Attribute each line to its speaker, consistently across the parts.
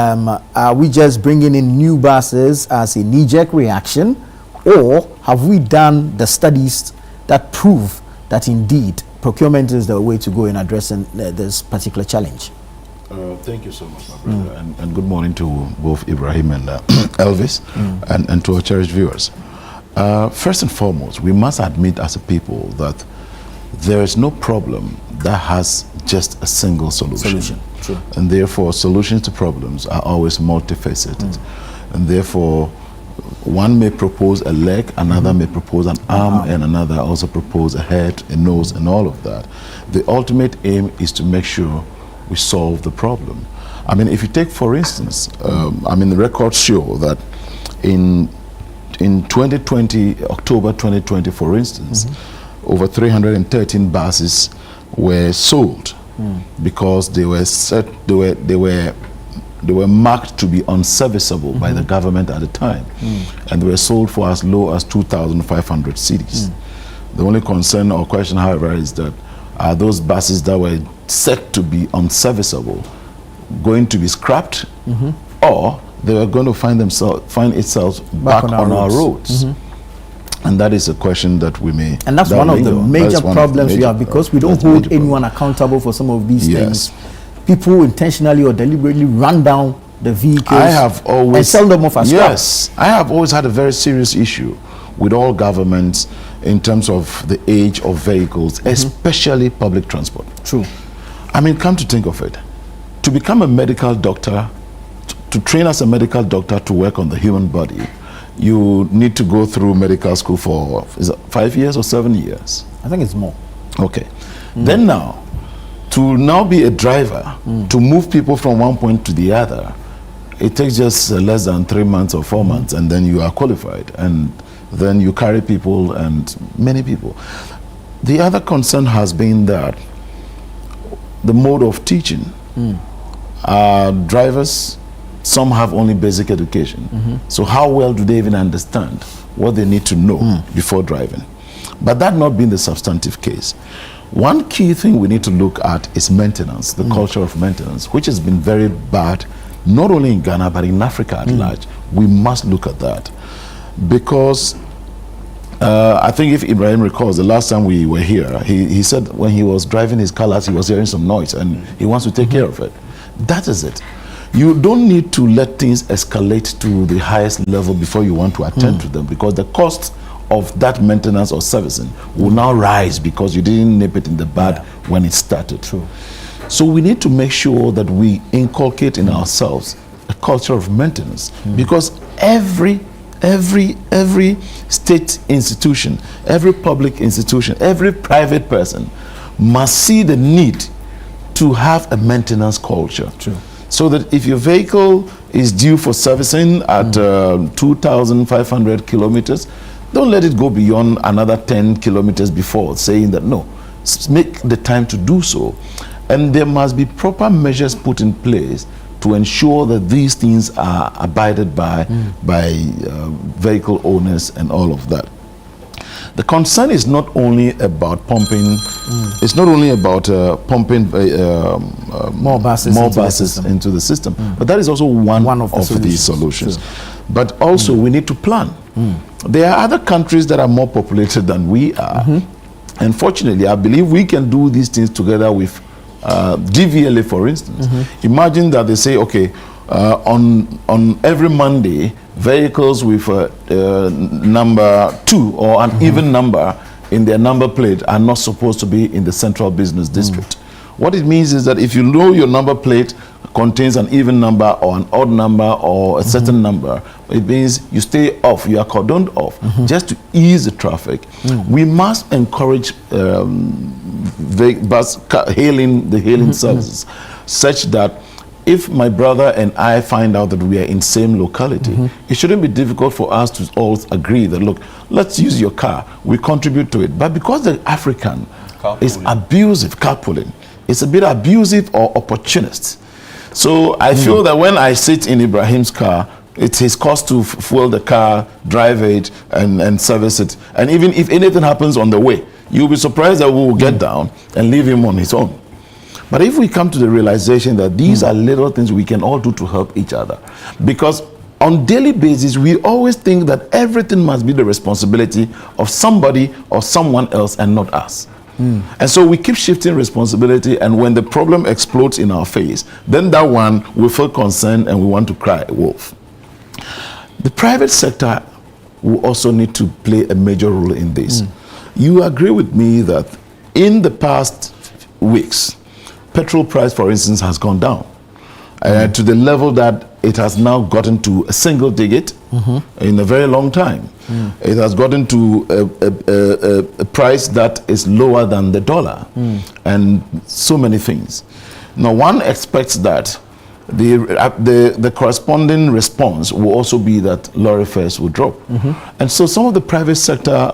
Speaker 1: Are we just bringing in new buses as a knee-jerk reaction, or have we done the studies that prove that indeed procurement is the way to go in addressing this particular challenge?
Speaker 2: Thank you so much, my brother, and good morning to both Ibrahim and Elvis, and to our cherished viewers. First and foremost, we must admit as a people that there is no problem that has just a single solution.
Speaker 1: True.
Speaker 2: And therefore, solutions to problems are always multifaceted. And therefore, one may propose a leg, another may propose an arm, and another also propose a head, a nose, and all of that. The ultimate aim is to make sure we solve the problem. I mean, if you take, for instance, the records show that in 2020, October 2020, for instance, over 313 buses were sold because they were marked to be unserviceable by the government at the time, and they were sold for as low as 2,500 cedis. The only concern or question, however, is that are those buses that were set to be unserviceable going to be scrapped, or they were going to find itself back on our roads? And that is a question that we may...
Speaker 1: And that's one of the major problems we have, because we don't hold anyone accountable for some of these things. People intentionally or deliberately run down the vehicles and sell them off as scraps.
Speaker 2: I have always had a very serious issue with all governments in terms of the age of vehicles, especially public transport.
Speaker 1: True.
Speaker 2: I mean, come to think of it, to become a medical doctor, to train as a medical doctor to work on the human body, you need to go through medical school for, is it 5 years or 7 years?
Speaker 1: I think it's more.
Speaker 2: Okay. Then now, to now be a driver, to move people from one point to the other, it takes just less than 3 months or 4 months, and then you are qualified, and then you carry people, and many people. The other concern has been that the mode of teaching. Drivers, some have only basic education. So how well do they even understand what they need to know before driving? But that not being the substantive case. One key thing we need to look at is maintenance, the culture of maintenance, which has been very bad, not only in Ghana, but in Africa at large. We must look at that. Because I think if Ibrahim recalls, the last time we were here, he said when he was driving his car last, he was hearing some noise and he wants to take care of it. That is it. You don't need to let things escalate to the highest level before you want to attend to them, because the cost of that maintenance or servicing will now rise because you didn't nip it in the bud when it started.
Speaker 1: True.
Speaker 2: So we need to make sure that we inculcate in ourselves a culture of maintenance, because every state institution, every public institution, every private person must see the need to have a maintenance culture.
Speaker 1: True.
Speaker 2: So that if your vehicle is due for servicing at 2,500 kilometers, don't let it go beyond another 10 kilometers before saying that no, make the time to do so. And there must be proper measures put in place to ensure that these things are abided by vehicle owners and all of that. The concern is not only about pumping, it's not only about pumping more buses into the system, but that is also one of the solutions. True. But also we need to plan. There are other countries that are more populated than we are. And fortunately, I believe we can do these things together with DVLA, for instance. Imagine that they say, okay, on every Monday, vehicles with number 2 or an even number in their number plate are not supposed to be in the central business district. What it means is that if you know your number plate contains an even number or an odd number or a certain number, it means you stay off, you are cordoned off, just to ease the traffic. We must encourage hailing services, such that if my brother and I find out that we are in same locality, it shouldn't be difficult for us to all agree that, look, let's use your car, we contribute to it. But because the African is abusive, carpooling, it's a bit abusive or opportunist. So I feel that when I sit in Ibrahim's car, it's his cost to fuel the car, drive it, and service it. And even if anything happens on the way, you'll be surprised that we will get down and leave him on his own. But if we come to the realization that these are little things we can all do to help each other, because on daily basis, we always think that everything must be the responsibility of somebody or someone else and not us. And so we keep shifting responsibility, and when the problem explodes in our face, then that one we feel concerned and we want to cry wolf. The private sector will also need to play a major role in this. You agree with me that in the past weeks, petrol price, for instance, has gone down to the level that it has now gotten to a single digit in a very long time. It has gotten to a price that is lower than the dollar, and so many things. Now, one expects that the corresponding response will also be that lorry fares will drop. And so some of the private sector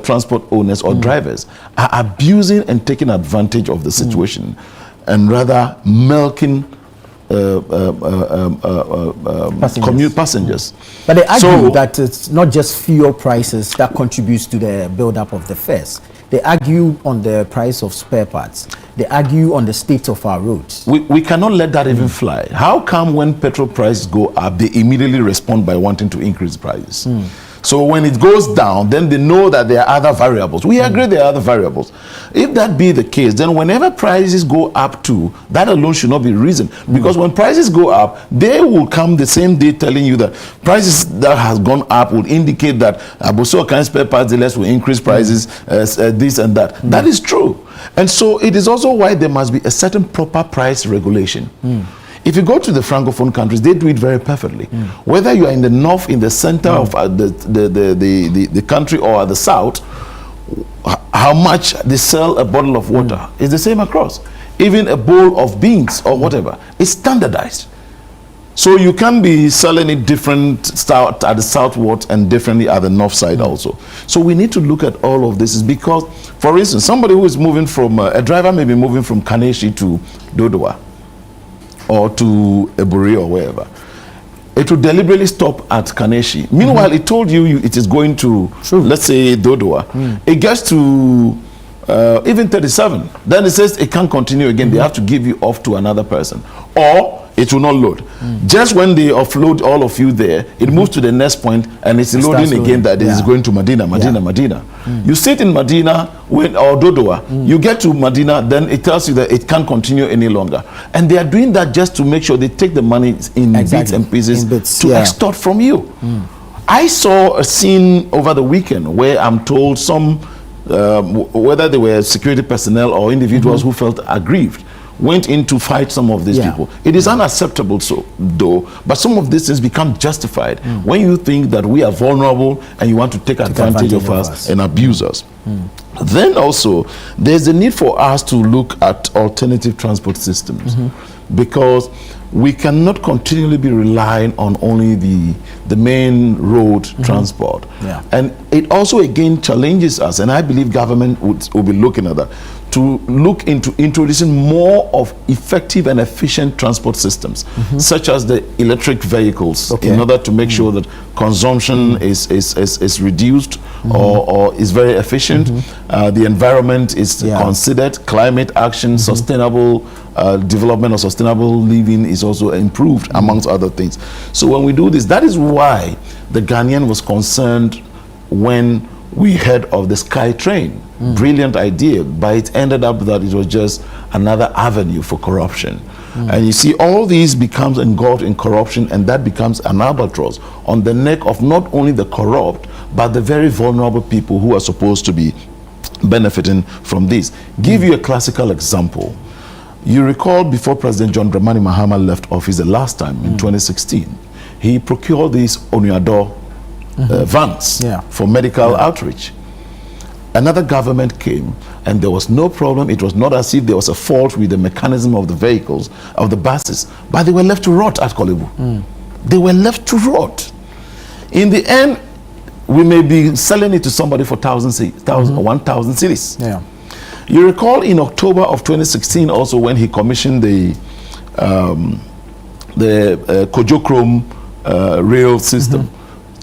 Speaker 2: transport owners or drivers are abusing and taking advantage of the situation, and rather milking passengers.
Speaker 1: But they argue that it's not just fuel prices that contributes to the build-up of the fares. They argue on the price of spare parts. They argue on the state of our roads.
Speaker 2: We cannot let that even fly. How come when petrol prices go up, they immediately respond by wanting to increase prices? So when it goes down, then they know that there are other variables. We agree there are other variables. If that be the case, then whenever prices go up too, that alone should not be reason. Because when prices go up, they will come the same day telling you that prices that has gone up will indicate that Aboso kind spare parts dealers will increase prices, this and that. That is true. And so it is also why there must be a certain proper price regulation. If you go to the Francophone countries, they do it very perfectly. Whether you are in the north, in the center of the country, or at the south, how much they sell a bottle of water is the same across. Even a bowl of beans or whatever is standardized. So you can be selling it different at the southward and differently at the north side also. So we need to look at all of this, is because, for instance, somebody who is moving from, a driver may be moving from Kaneshi to Dodowa, or to Eburi or wherever. It will deliberately stop at Kaneshi. Meanwhile, it told you it is going to, let's say, Dodowa. It gets to even 37. Then it says it can't continue again. They have to give you off to another person. Or it will not load. Just when they offload all of you there, it moves to the next point and it's loading again that it is going to Medina. You sit in Medina or Dodowa, you get to Medina, then it tells you that it can't continue any longer. And they are doing that just to make sure they take the money in bits and pieces to extort from you. I saw a scene over the weekend where I'm told some, whether they were security personnel or individuals who felt aggrieved, went in to fight some of these people. It is unacceptable, though, but some of these things become justified when you think that we are vulnerable and you want to take advantage of us and abuse us. Then also, there's a need for us to look at alternative transport systems, because we cannot continually be relying on only the main road transport. And it also again challenges us, and I believe government will be looking at that, to look into introducing more of effective and efficient transport systems, such as the electric vehicles, in order to make sure that consumption is reduced or is very efficient. The environment is considered, climate action, sustainable development or sustainable living is also improved, amongst other things. So when we do this, that is why the Ghanaian was concerned when we heard of the Sky Train. Brilliant idea, but it ended up that it was just another avenue for corruption. And you see, all these becomes engulfed in corruption, and that becomes an albatross on the neck of not only the corrupt, but the very vulnerable people who are supposed to be benefiting from this. Give you a classical example. You recall before President John Dramani Mahama left office the last time in 2016, he procured these Onuador vans for medical outreach. Another government came and there was no problem. It was not as if there was a fault with the mechanism of the vehicles, of the buses, but they were left to rot at Kolebu. They were left to rot. In the end, we may be selling it to somebody for 1,000 cedis. You recall in October of 2016 also, when he commissioned the Kojokrom rail system,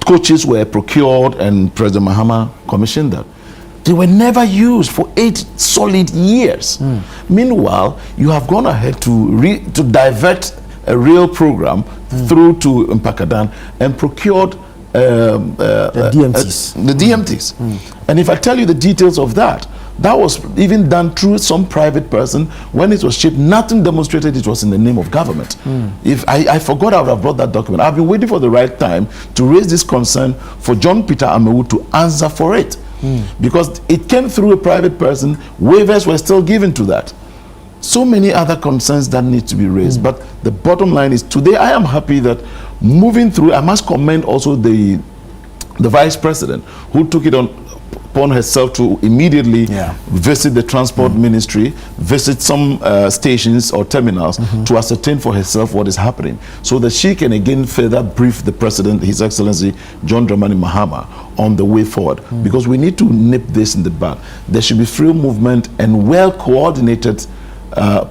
Speaker 2: coaches were procured and President Mahama commissioned that. They were never used for 8 solid years. Meanwhile, you have gone ahead to divert a real program through to Mpakadan and procured
Speaker 1: the DMTs.
Speaker 2: And if I tell you the details of that, that was even done through some private person. When it was shipped, nothing demonstrated it was in the name of government. If I forgot, I would have brought that document. I've been waiting for the right time to raise this concern for John Peter Amewu to answer for it. Because it came through a private person, waivers were still given to that. So many other concerns that need to be raised. But the bottom line is, today I am happy that moving through, I must commend also the Vice President who took it upon herself to immediately visit the Transport Ministry, visit some stations or terminals to ascertain for herself what is happening, so that she can again further brief the President, His Excellency John Dramani Mahama, on the way forward. Because we need to nip this in the bud. There should be free movement and well-coordinated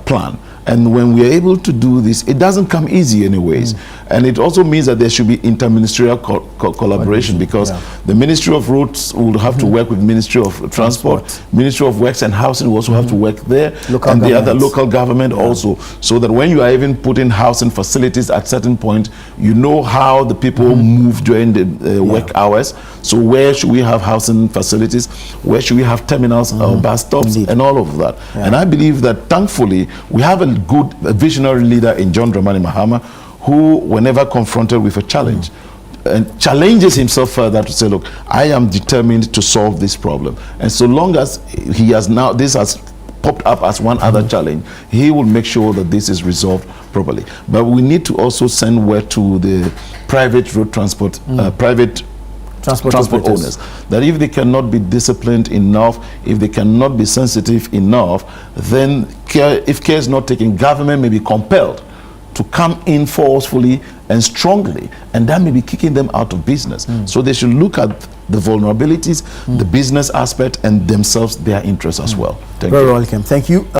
Speaker 2: plan. And when we are able to do this, it doesn't come easy anyways. And it also means that there should be interministerial collaboration, because the Ministry of Roads will have to work with Ministry of Transport, Ministry of Works and Housing will also have to work there, and the other local government also, so that when you are even putting housing facilities at certain point, you know how the people move during the work hours. So where should we have housing facilities? Where should we have terminals or bus stops and all of that? And I believe that thankfully we have a good visionary leader in John Dramani Mahama, who, whenever confronted with a challenge, and challenges himself further to say, look, I am determined to solve this problem. And so long as he has now, this has popped up as one other challenge, he will make sure that this is resolved properly. But we need to also send word to the private road transport, private transport owners, that if they cannot be disciplined enough, if they cannot be sensitive enough, then if care is not taken, government may be compelled to come in forcefully and strongly, and that may be kicking them out of business. So they should look at the vulnerabilities, the business aspect, and themselves, their interests as well. Thank you.
Speaker 1: Very welcome. Thank you.